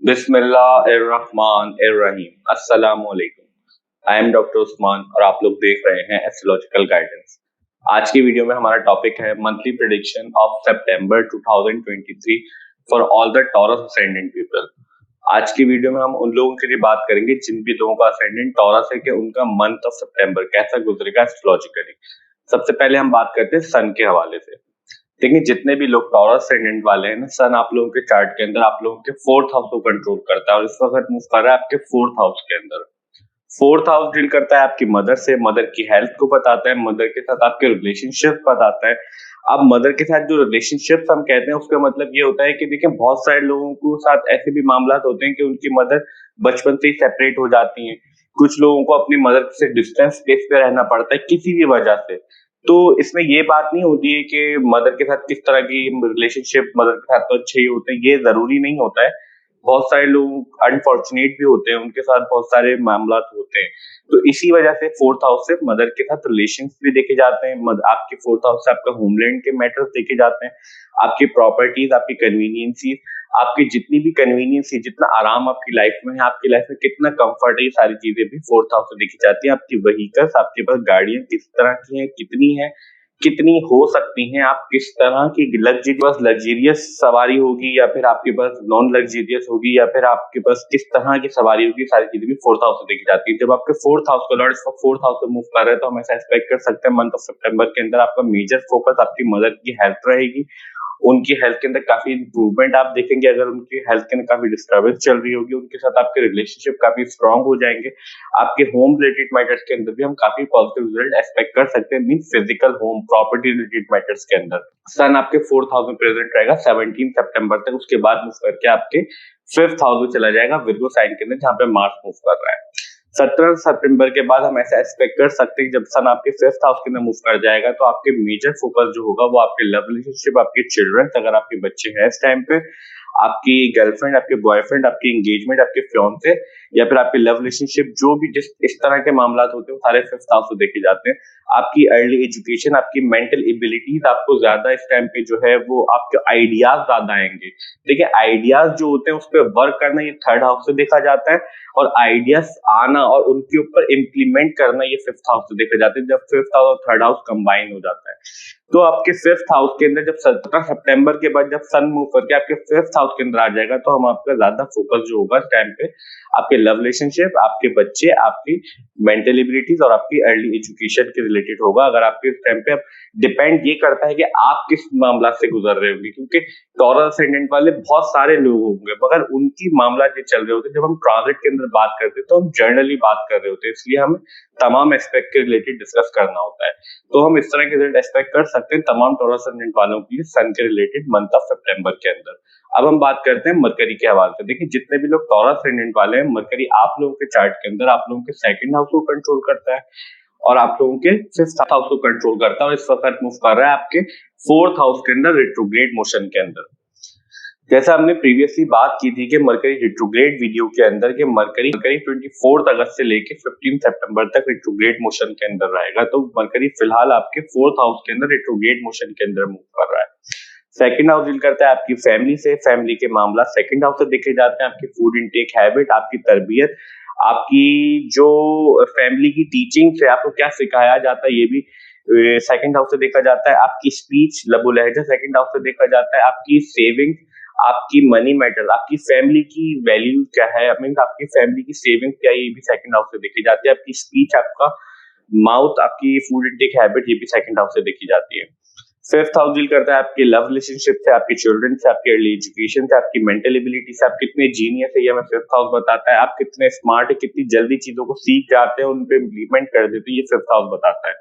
बिस्मिल्लाहिर्रहमानिर्रहीम। अस्सलामुअलैकुम। I am doctor Usman और आप लोग देख रहे हैं एस्ट्रोलॉजिकल गाइडेंस। आज की वीडियो में हमारा टॉपिक है monthly prediction of September 2023 for all the taurus ascendant people. आज की वीडियो में हम उन लोगों के लिए बात करेंगे जिन भी लोगों का असेंडेंट टॉरस है कि उनका मंथ ऑफ सितंबर कैसा गुजरेगा एस्ट्रोलॉजिकली। सबसे पहले हम बात करते हैं सन के हवाले से। देखिए, जितने भी लोग टॉरस असेंडेंट वाले हैं ना, सन आप लोगों के चार्ट के अंदर आप लोगों के फोर्थ हाउस को कंट्रोल करता है और इस वक्त मूव कर रहा है आपके फोर्थ हाउस के अंदर। फोर्थ हाउस डील करता है आपकी मदर से, मदर की हेल्थ को बताता है, मदर के साथ आपके रिलेशनशिप बताता है। अब मदर के साथ जो रिलेशनशिप हम कहते हैं उसका मतलब ये होता है कि देखिए, बहुत सारे लोगों को साथ ऐसे भी मामला होते हैं कि उनकी मदर बचपन से ही सेपरेट हो जाती हैं। कुछ लोगों को अपनी मदर से डिस्टेंस स्पेस पे रहना पड़ता है किसी भी वजह से। तो इसमें ये बात नहीं होती है कि मदर के साथ किस तरह की रिलेशनशिप, मदर के साथ तो अच्छे ही होते हैं, ये जरूरी नहीं होता है। बहुत सारे लोग अनफॉर्चुनेट भी होते हैं, उनके साथ बहुत सारे मामला होते हैं। तो इसी वजह से फोर्थ हाउस से मदर के साथ रिलेशन भी देखे जाते हैं। आपके फोर्थ हाउस से आपका होमलैंड के मैटर्स देखे जाते हैं, आपकी प्रॉपर्टीज, आपकी कन्वीनियंसीज, आपकी जितनी भी कन्वीनियंस है, जितना आराम आपकी लाइफ में है, आपकी लाइफ में कितना कंफर्ट है, ये सारी चीजें भी फोर्थ हाउस से देखी जाती है। आपकी व्हीकल्स, आपके पास गाड़ियां किस तरह की हैं, कितनी है, कितनी हो सकती हैं, आप किस तरह की लग्जरियस सवारी होगी या फिर आपके पास नॉन लग्जरियस होगी या फिर आपके पास किस तरह की सवारी होगी, सारी चीजें भी फोर्थ हाउस से देखी जाती है। जब आपके फोर्थ हाउस का लॉर्ड इसका फोर्थ हाउस से मूव कर रहे हैं तो हम ऐसा एक्सपेक्ट कर सकते हैं मंथ ऑफ सितंबर के अंदर आपका मेजर फोकस आपकी मदर की हेल्थ रहेगी। उनकी हेल्थ के अंदर काफी इंप्रूवमेंट आप देखेंगे। अगर उनकी हेल्थ के अंदर काफी डिस्टर्बेंस चल रही होगी, उनके साथ आपके रिलेशनशिप काफी स्ट्रांग हो जाएंगे। आपके होम रिलेटेड मैटर्स के अंदर भी हम काफी पॉजिटिव रिजल्ट एक्सपेक्ट कर सकते हैं, mean physical home property related matters के अंदर। सन आपके फोर्थ हाउस में प्रेजेंट रहेगा 17 सितंबर तक, उसके बाद मूव करके आपके फिफ्थ हाउस में चला जाएगा विर्गो साइन के अंदर, जहां पे मार्स मूव कर रहा है। 17 सितंबर के बाद हम ऐसा एक्सपेक्ट कर सकते हैं जब सन आपके फिफ्थ हाउस के अंदर मूव कर जाएगा तो आपके मेजर फोकस जो होगा वो आपके लव रिलेशनशिप, आपके चिल्ड्रन, अगर आपके बच्चे हैं इस टाइम पे, आपकी गर्लफ्रेंड, आपके बॉयफ्रेंड, आपकी एंगेजमेंट, आपके फियांसे या फिर आपके लव रिलेशनशिप, जो भी जिस इस तरह के मामला होते हैं वो सारे फिफ्थ हाउस से देखे जाते हैं। आपकी अर्ली एजुकेशन, आपकी मेंटल एबिलिटीज, आपको ज्यादा इस टाइम पे जो है वो आपके आइडियाज ज्यादा आएंगे। देखिए, आइडियाज जो होते हैं उस पर वर्क करना ये थर्ड हाउस से देखा जाता है और आइडियाज आना और उनके ऊपर इम्प्लीमेंट करना ये फिफ्थ हाउस से देखा जाता है, जब फिफ्थ हाउस और थर्ड हाउस कंबाइन हो जाता है। तो आपके फिफ्थ हाउस के अंदर जब 17 सितंबर के बाद जब सन मूव करके आपके फिफ्थ हाउस के अंदर आ जाएगा तो हम आपका ज्यादा फोकस जो होगा इस टाइम पे आपके लव रिलेशनशिप, आपके बच्चे, आपकी मेंटल एबिलिटीज और आपकी अर्ली एजुकेशन के रिलेटेड होगा। अगर आपके इस टाइम पे डिपेंड ये करता है कि आप किस मामला से गुजर रहे होंगे, क्योंकि टॉरस असेंडेंट वाले बहुत सारे लोग होंगे मगर उनकी मामला जो चल रहे होते हैं, जब हम ट्रांजिट के अंदर बात करते हैं तो हम जनरली बात कर रहे होते हैं, इसलिए हमें तमाम एस्पेक्ट के रिलेटेड डिस्कस करना होता है। तो हम इस तरह के रिजल्ट एक्सपेक्ट कर सकते हैं तमाम टॉरस असेंडेंट वालों के लिए सन के रिलेटेड मंथ ऑफ सितंबर के अंदर। अब हम बात करते हैं मरकरी के हवाले से। देखिए, जितने भी लोग टॉरस असेंडेंट वाले हैं, मरकरी आप लोगों के चार्ट के अंदर आप लोगों के सेकंड हाउस को कंट्रोल करता है और आप लोगों के फिफ्थ हाउस को कंट्रोल करता है और इस वक्त मूव कर रहा है आपके फोर्थ हाउस के अंदर रिट्रोग्रेड मोशन के अंदर। जैसा हमने प्रीवियसली बात की थी कि मरकरी रिट्रोग्रेड वीडियो के अंदर कि मरकरी 24 अगस्त से लेके 15 सितंबर तक रिट्रोग्रेड मोशन के अंदर रहेगा। तो मरकरी फिलहाल आपके फोर्थ हाउस के अंदर रिट्रोग्रेड मोशन के अंदर मूव कर रहा है। सेकंड हाउस डील करता है आपकी फैमिली से, फैमिली के मामला सेकंड हाउस से देखे जाते हैं। आपकी फूड इनटेक हैबिट, आपकी तरबियत, आपकी जो फैमिली की टीचिंग से आपको क्या सिखाया जाता है ये भी सेकंड हाउस से देखा जाता है। आपकी स्पीच, लबो लहजा सेकंड हाउस से देखा जाता है। आपकी सेविंग, आपकी मनी मैटर, आपकी फैमिली की वैल्यू क्या है, मीन आपकी फैमिली की सेविंग क्या है, ये भी सेकंड हाउस से देखी जाती है। आपकी स्पीच, आपका माउथ, आपकी फूड इनटेक हैबिट, ये भी सेकंड हाउस से देखी जाती है। फिफ्थ हाउस डील करता है आपके लव रिलेशनशिप से, आपके चिल्ड्रन से, आपकी अर्ली एजुकेशन से, आपकी मेंटल एबिलिटी से, आप कितने जीनियस है ये हमें फिफ्थ हाउस बताता है। आप कितने स्मार्ट है, कितनी जल्दी चीजों को सीख जाते हैं, उन पे इम्प्लीमेंट कर देते हैं, ये फिफ्थ हाउस बताता है।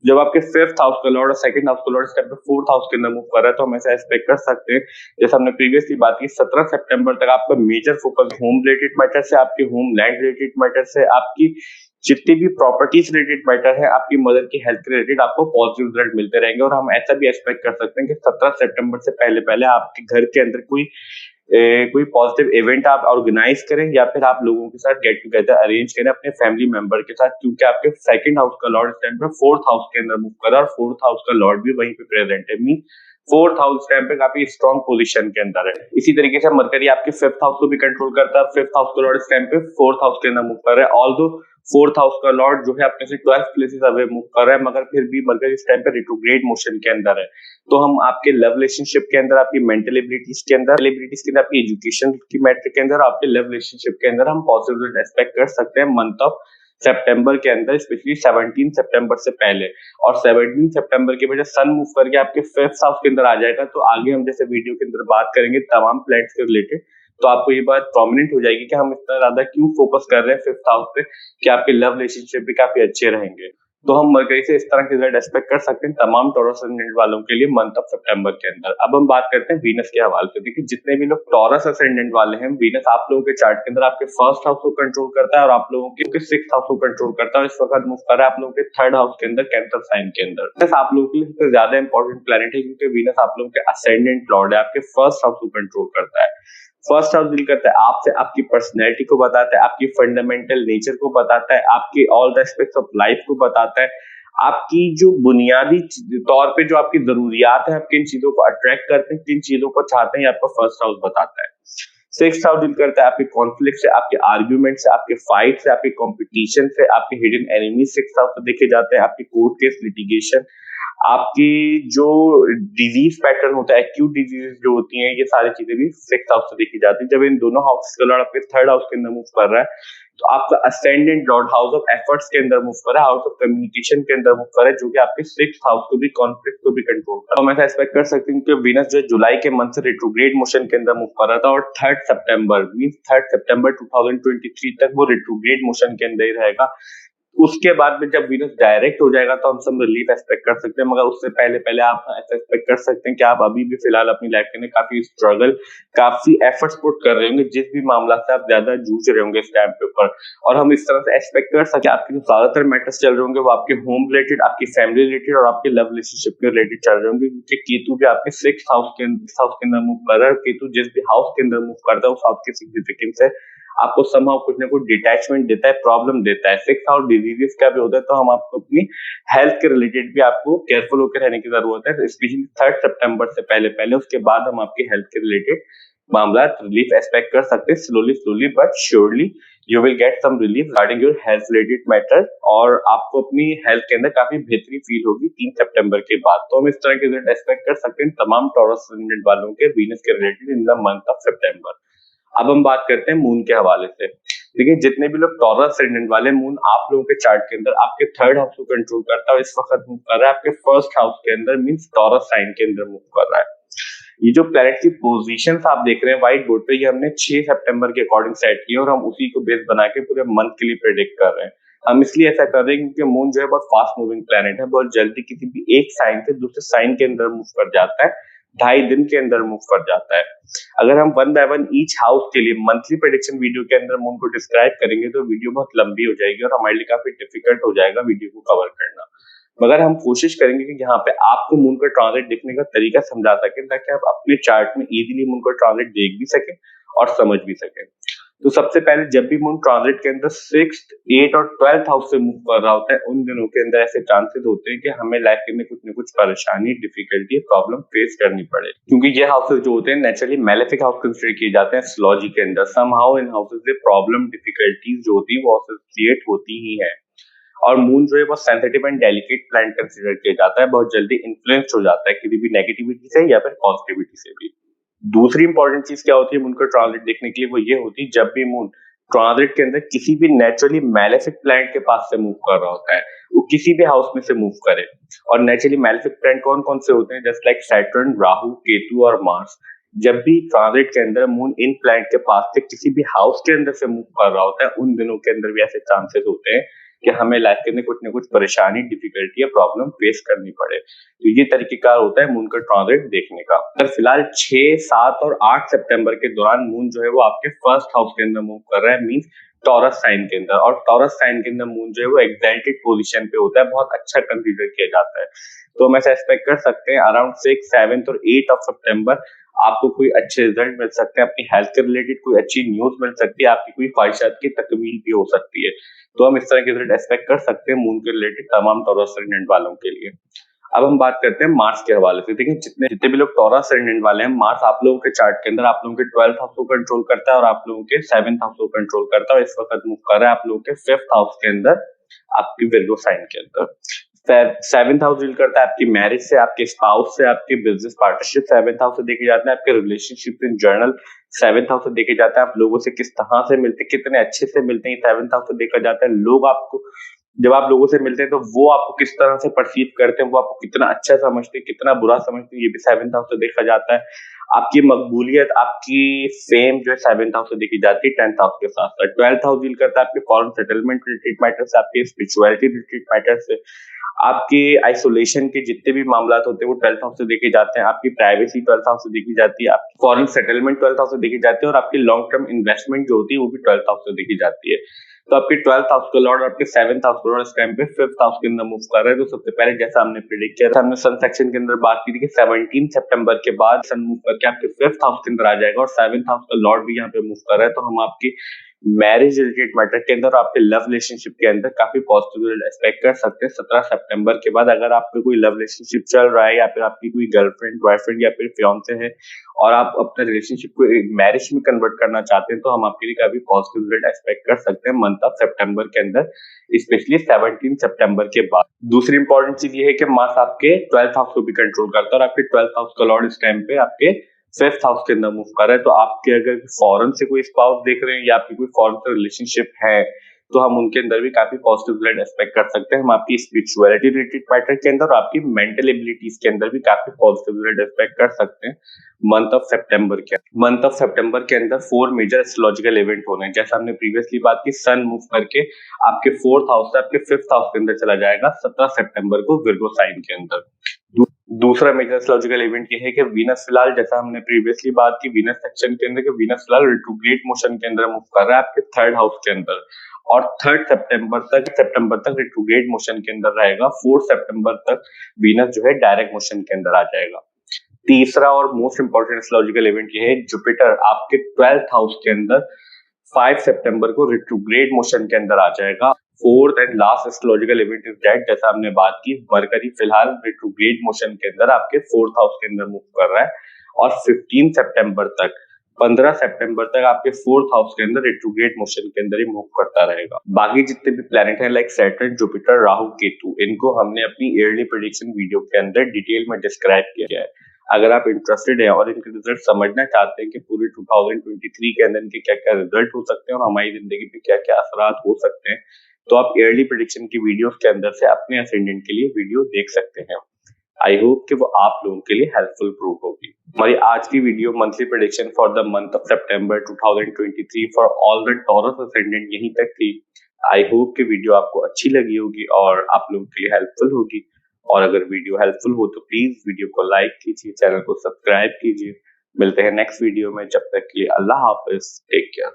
जब आपके फिफ्थ हाउस का लॉर्ड और सेकंड हाउस का लॉर्ड स्टेप पे फोर्थ हाउस के अंदर मूव कर रहा है तो हम ऐसा एक्सपेक्ट कर सकते हैं, जैसे हमने प्रीवियसली बात की, 17 सितंबर तक आपका major focus home related matter से, आपके होम लैंड रिलेटेड मैटर से, आपकी जितनी भी प्रॉपर्टीज रिलेटेड मैटर है, आपकी मदर की हेल्थ रिलेटेड आपको पॉजिटिव रिजल्ट मिलते रहेंगे। और हम ऐसा भी एक्सपेक्ट कर सकते हैं कि 17 सितंबर से पहले पहले आपके घर के अंदर कोई पॉजिटिव इवेंट आप ऑर्गेनाइज करें या फिर आप लोगों के साथ गेट टुगेदर अरेंज करें अपने फैमिली मेंबर के साथ, क्योंकि आपके सेकंड हाउस का लॉर्ड स्टैंड पे फोर्थ हाउस के अंदर मूव कर रहा है और फोर्थ हाउस का लॉर्ड भी वहीं पे प्रेजेंट है। मीन फोर्थ हाउस टाइम पे काफी स्ट्रॉन्ग पोजीशन के अंदर है। इसी तरीके से मरकरी आपके फिफ्थ हाउस को भी कंट्रोल करता है, फिफ्थ हाउस का लॉर्ड इस टाइम पे फोर्थ हाउस के अंदर मूव कर रहा है। ऑल्दो फोर्थ हाउस का लॉर्ड जो है अपने से 12 प्लेसेस अवे मूव कर रहा है, मगर फिर भी मरकरी इस टाइम पे रिट्रोग्रेड मोशन के अंदर है। तो हम आपके लव रिलेशनशिप के अंदर, आपकी मेंटल एबिलिटीज के अंदर, आपकी एजुकेशन की मैट्रिक के अंदर, आपके लव रिलेशनशिप के अंदर हम पॉजिटिव एक्सपेक्ट कर सकते हैं मंथ ऑफ सितंबर के अंदर, स्पेशली 17 सितंबर से पहले। और 17 सितंबर के वजह सन मूव करके आपके फिफ्थ हाउस के अंदर आ जाएगा। तो आगे हम जैसे वीडियो के अंदर बात करेंगे तमाम प्लैनेट्स के रिलेटेड, तो आपको ये बात प्रोमिनेंट हो जाएगी कि हम इतना ज्यादा क्यों फोकस कर रहे हैं फिफ्थ हाउस पे, कि आपके लव रिलेशनशिप भी काफी अच्छे रहेंगे। तो हम मरकरी से इस तरह के रिजल्ट एक्सपेक्ट कर सकते हैं तमाम टॉरस असेंडेंट वालों के लिए मंथ ऑफ सितंबर के अंदर। अब हम बात करते हैं वीनस के हवाले से। देखिए जितने भी लोग टॉरस असेंडेंट वाले हैं, वीनस आप लोगों के चार्ट के अंदर आपके फर्स्ट हाउस को कंट्रोल करता है और आप लोगों के सिक्स्थ हाउस को कंट्रोल करता है। इस वक्त मूव कर रहा है आप लोगों के थर्ड हाउस के अंदर, कैंसर साइन के अंदर। वीनस आप लोगों के लिए सबसे ज्यादा इंपॉर्टेंट प्लैनेट है, क्योंकि वीनस आप लोगों के असेंडेंट लॉर्ड है, आपके फर्स्ट हाउस को कंट्रोल करता है। फर्स्ट हाउस डील करता है आपसे, आपकी पर्सनैलिटी को बताता है, आपकी फंडामेंटल नेचर को बताता है, आपके all the aspects of life को बताता है, आपकी जो बुनियादी तौर पे जो आपकी जरूरियात है, आप किन चीजों को अट्रैक्ट करते हैं, किन चीजों को चाहते हैं, आपका फर्स्ट हाउस बताता है। सिक्स्थ हाउस डील करता है आपके कॉन्फ्लिक्ट से, आपके आर्ग्यूमेंट से, आपके फाइट से, आपके कॉम्पिटिशन से, आपके हिडन एनिमी सिक्स्थ हाउस से देखे जाते हैं, आपके कोर्ट केस लिटिगेशन, आपकी जो डिजीज पैटर्न होता है, एक्यूट डिजीज जो होती हैं, ये सारी चीजें भी सिक्स्थ हाउस से देखी जाती है। जब इन दोनों हाउस का लॉर्ड आपके थर्ड हाउस के अंदर मूव कर रहा है, तो आपका ascendant Lord house of efforts के अंदर मूव कर रहा है, हाउस ऑफ कम्युनिकेशन के अंदर मूव कर रहा है, जो कि आपके सिक्स्थ हाउस को भी, कॉन्फ्लिक्ट को भी कंट्रोल कर रहा है। तो हम ऐसा एक्सपेक्ट कर सकते हैं कि वीनस जो जुलाई के मंथ से रिट्रोग्रेड मोशन के अंदर मूव कर रहा था, और 3 सितंबर 2023 तक वो रिट्रोग्रेड मोशन के अंदर ही रहेगा। उसके बाद में जब वीनस डायरेक्ट हो जाएगा तो हम सब रिलीफ एक्सपेक्ट कर सकते हैं, मगर उससे पहले पहले आप ऐसा एक्सपेक्ट कर सकते हैं कि आप अभी भी फिलहाल अपनी लाइफ के लिए काफी स्ट्रगल, काफी एफर्ट्स पुट कर रहे होंगे, जिस भी मामला से आप ज्यादा जूझ रहे होंगे इस टाइम पे ऊपर। और हम इस तरह से एक्सपेक्ट कर सकते हैं आपके जो ज्यादातर मैटर्स चल रहे होंगे वो आपके होम रिलेटेड, आपकी फैमिली रिलेटेड और आपके लव रिलेशनशिप के रिलेटेड चल रहे होंगे, क्योंकि केतु भी आपके सिक्स्थ हाउस के अंदर मूव कर रहा है। केतु जिस भी हाउस के अंदर मूव करता है उस हाउस की सिग्निफिकेंस है, आपको समहाउ कुछ ना कुछ डिटैचमेंट देता है, प्रॉब्लम देता है। सिक्स्थ हाउस डिजीजेस का भी होता है, तो हम आपको अपनी हेल्थ के रिलेटेड भी आपको केयरफुल होकर रहने की जरूरत है, स्पेशली 3 सितंबर से पहले पहले। उसके बाद हम आपकी हेल्थ के रिलेटेड मामला रिलीफ एक्सपेक्ट कर सकते हैं। Slowly but surely you will get some relief regarding your health related matter, और आपको अपनी हेल्थ के अंदर काफी बेहतरी फील होगी 3 सितंबर के बाद। तो हम इस तरह के रिजल्ट एक्सपेक्ट कर सकते हैं तमाम टॉरस असेंडेंट वालों के वीनस के related in the month of September. अब हम बात करते हैं मून के हवाले से। देखिए जितने भी लोग टॉरस असेंडेंट वाले, मून आप लोगों के चार्ट के अंदर आपके थर्ड हाउस को कंट्रोल करता है, इस वक्त मूव कर रहा है आपके फर्स्ट हाउस के अंदर, मींस टॉरस साइन के अंदर मूव कर रहा है। ये जो प्लैनेट की पोजीशंस आप देख रहे हैं व्हाइट बोर्ड पे, ये हमने 6 सितंबर के अकॉर्डिंग सेट किए और हम उसी को बेस बना के पूरे मंथ के लिए प्रेडिक्ट कर रहे हैं। हम इसलिए ऐसा कर रहे हैं क्योंकि मून जो है बहुत फास्ट मूविंग प्लैनेट है, बहुत जल्दी किसी भी एक साइन से दूसरे साइन के अंदर मूव कर जाता है, 2.5 दिन के अंदर मूव कर जाता है। अगर हम one by one each house के लिए मंथली प्रेडिक्शन वीडियो के अंदर मून को डिस्क्राइब करेंगे तो वीडियो बहुत लंबी हो जाएगी और हमारे लिए काफी डिफिकल्ट हो जाएगा वीडियो को कवर करना। मगर हम कोशिश करेंगे कि यहाँ पे आपको मून का ट्रांजिट देखने का तरीका समझा सकें, ताकि आप अपने चार्ट में इजीली मून का ट्रांजिट देख भी सकें और समझ भी सकें। तो सबसे पहले जब भी मून ट्रांजिट के अंदर 6th, 8th और 12th हाउस से मूव कर रहा होता है, उन दिनों के अंदर ऐसे चांसेस होते हैं कि हमें लाइफ में कुछ न कुछ परेशानी, डिफिकल्टी, प्रॉब्लम फेस करनी पड़े, क्योंकि ये हाउसेस जो होते हैं नेचुरली मैलेफिक हाउस कंसीडर किए जाते हैं एस्ट्रोलॉजी के अंदर। समहाउ इन हाउसेस से प्रॉब्लम, डिफिकल्टीज जो होती है वो एसोसिएट होती ही है। और मून जो है वो sensitive and delicate planet consider किया जाता है, बहुत जल्दी इन्फ्लुएंस हो जाता है किसी भी नेगेटिविटी से या फिर पॉजिटिविटी से भी। दूसरी इंपॉर्टेंट चीज क्या होती है मून का ट्रांजिट देखने के लिए, वो ये होती है जब भी मून ट्रांजिट के अंदर किसी भी नेचुरली मैलेफिक प्लैनेट के पास से मूव कर रहा होता है, वो किसी भी हाउस में से मूव करे। और नेचुरली मैलेफिक प्लैनेट कौन कौन से होते हैं, just like Saturn, Rahu, Ketu और मार्स। जब भी ट्रांजिट के अंदर मून इन प्लैनेट के पास से किसी भी हाउस के अंदर से मूव कर रहा होता है, उन दिनों के अंदर भी ऐसे चांसेस होते हैं कि हमें लाइफ के अंदर कुछ न कुछ परेशानी, डिफिकल्टी या प्रॉब्लम फेस करनी पड़े। तो ये तरीकेकार होता है मून का ट्रांजिट देखने का। अगर फिलहाल 6, 7 और 8 सितंबर के दौरान मून जो है वो आपके फर्स्ट हाउस के अंदर मूव कर रहा है, मींस टॉरस साइन के अंदर, और टॉरस साइन के अंदर मून जो है वो एक्साइटेड पोजीशन पे होता है, बहुत अच्छा कंसीडर किया जाता है। तो हम ऐसा एक्सपेक्ट कर सकते हैं अराउंड 6, 7 और 8 ऑफ सितंबर आपको कोई अच्छे रिजल्ट मिल सकते हैं, अपनी हेल्थ के रिलेटेड कोई अच्छी न्यूज मिल सकती है, आपकी कोई ख्वाहिशात की तकमील भी हो सकती है। तो हम इस तरह के रिजल्ट एक्सपेक्ट कर सकते हैं मून के रिलेटेड तमाम टॉरस असेंडेंट वालों के लिए। अब हम बात करते हैं मार्स के हवाले से। देखिए जितने भी लोग टॉरस असेंडेंट वाले हैं, मार्स आप लोगों के चार्ट के अंदर आप लोगों के 12th हाउस को कंट्रोल करता है और आप लोगों के 7th हाउस को कंट्रोल करता है, और इस वक्त मूव कर रहा है आप लोगों के 5th हाउस के अंदर, आपकी विर्गो साइन के अंदर। 7th हाउस डील करता है आपकी मैरिज से, आपके स्पाउस से, आपके बिजनेस पार्टनरशिप 7th हाउस से देखे जाते हैं, आपके relationship in journal 7th house से देखे जाते हैं, आप लोगों से किस तरह से मिलते हैं, कितने अच्छे से मिलते हैं, 7th हाउस से देखा जाता है। लोग आपको, जब आप लोगों से मिलते हैं तो वो आपको किस तरह से परसीव करते हैं, वो आपको कितना अच्छा समझते हैं, कितना बुरा समझते हैं, ये भी 7th हाउस से देखा जाता है। आपकी मकबूलियत, आपकी फेम जो है 7th हाउस से देखी जाती है 10th हाउस के साथ साथ। 12th हाउस डील करता है आपके फॉरेन सेटलमेंट रिलेटेड मैटर से, आपके स्पिरिचुअलिटी रिलेटेड मैटर से, आपके आइसोलेशन के जितने भी मामला होते हैं वो 12th हाउस से देखे जाते हैं, आपकी प्राइवेसी 12th हाउस से देखी जाती है, आपकी फॉरेन सेटलमेंट 12th हाउस से देखी जाती है, और आपकी लॉन्ग टर्म इन्वेस्टमेंट जो होती है वो भी 12th हाउस से देखी जाती है। तो आपके 12th हाउस का लॉर्ड और आपके 7th हाउस का लॉर्ड इस टाइम पे 5th हाउस के अंदर मूव कर रहे हैं। तो सबसे पहले जैसा हमने प्रेडिक्ट किया था, हमने सन सेक्शन के अंदर बात की थी कि 17 सितंबर के बाद सन मूव करके आपके 5th हाउस के अंदर आ जाएगा, और 7th हाउस का लॉर्ड भी यहाँ पे मूव कर रहा है। तो हम आपकी मैरिज रिलेटेड मैटर के अंदर, आपके लव रिलेशनशिप के अंदर काफी पॉजिटिव एक्सपेक्ट कर सकते हैं 17 सितंबर के बाद। अगर आपका कोई लव रिलेशनशिप चल रहा है, या फिर आपकी कोई गर्लफ्रेंड, बॉयफ्रेंड या फिर फियांसे है, और आप अपने रिलेशनशिप को मैरिज में कन्वर्ट करना चाहते हैं, तो हम आपके लिए काफी पॉजिटिव रिजल्ट एक्सपेक्ट कर सकते हैं मंथ ऑफ सितंबर के अंदर, स्पेशली 17 सितंबर के बाद। दूसरी इंपॉर्टेंट चीज ये है कि मार्स आपके 12th हाउस को भी कंट्रोल करता है, और आपके 12th हाउस का लॉर्ड इस टाइम पे आपके 5th हाउस के अंदर मूव कर रहा है। तो आपके अगर फॉरेन से कोई स्पाउस देख रहे हैं, या आपकी कोई फॉरेन से रिलेशनशिप है, तो हम उनके अंदर भी काफी पॉजिटिव रिजल्ट एक्सपेक्ट कर सकते हैं। हम आपकी स्पिरिचुअलिटी रिलेटेड मैटर के अंदर और आपकी मेंटल एबिलिटीज के अंदर भी काफी पॉजिटिव रिजल्ट एक्सपेक्ट कर सकते हैं मंथ ऑफ सितंबर के। मंथ ऑफ सितंबर के अंदर 4 मेजर एस्ट्रोलॉजिकल इवेंट होने हैं। जैसा हमने प्रीवियसली बात की, सन मूव करके आपके 4th हाउस से आपके 5th हाउस के अंदर चला जाएगा 17 सितंबर को विर्गो साइन के अंदर। दूसरा मेजर एस्ट्रोलॉजिकल इवेंट ये है कि वीनस फिलहाल, जैसा हमने प्रीवियसली बात की वीनस सेक्शन के अंदर, कि वीनस फिलहाल रिट्रोग्रेड मोशन के अंदर मूव कर रहा है आपके 3rd हाउस के अंदर, और 3 सितंबर तक रिट्रोग्रेड मोशन के अंदर रहेगा। 4 सितंबर तक वीनस जो है डायरेक्ट मोशन के अंदर आ जाएगा। तीसरा और मोस्ट इंपॉर्टेंट एस्ट्रोलॉजिकल इवेंट ये है, जुपिटर आपके 12th हाउस के अंदर 5 सितंबर को रिट्रोग्रेड मोशन के अंदर आ जाएगा। Fourth and last astrological event is that, जैसा हमने बात की, मरकरी फिलहाल रिट्रोग्रेड मोशन के अंदर आपके 4th हाउस के अंदर मूव कर रहा है, और 15 सितंबर तक 15 सितंबर तक आपके 4th हाउस के अंदर रिट्रोग्रेड मोशन के अंदर ही मूव करता रहेगा। बाकी जितने भी प्लैनेट हैं like Saturn, Jupiter, Rahu, Ketu, इनको हमने अपनी ईयरली प्रेडिक्शन वीडियो के अंदर डिटेल में डिस्क्राइब किया है। अगर आप इंटरेस्टेड हैं और इनके रिजल्ट समझना चाहते हैं कि पूरे 2023 के अंदर इनके क्या क्या रिजल्ट हो सकते हैं और हमारी जिंदगी पे क्या क्या असरात हो सकते हैं, तो आप ईयरली प्रेडिक्शन की वीडियोस के अंदर से अपने असेंडेंट के लिए वीडियो देख सकते हैं। आई होप कि वो आप लोगों के लिए हेल्पफुल प्रूव होगी। हमारी आज की video monthly prediction for the month of September 2023 for all the taurus ascendant यहीं तक थी। आई होप कि वीडियो आपको अच्छी लगी होगी और आप लोगों के लिए हेल्पफुल होगी। और अगर वीडियो हेल्पफुल हो तो प्लीज वीडियो को लाइक कीजिए, चैनल को सब्सक्राइब कीजिए। मिलते हैं नेक्स्ट वीडियो में, जब तक के लिए अल्लाह हाफिज, टेक केयर।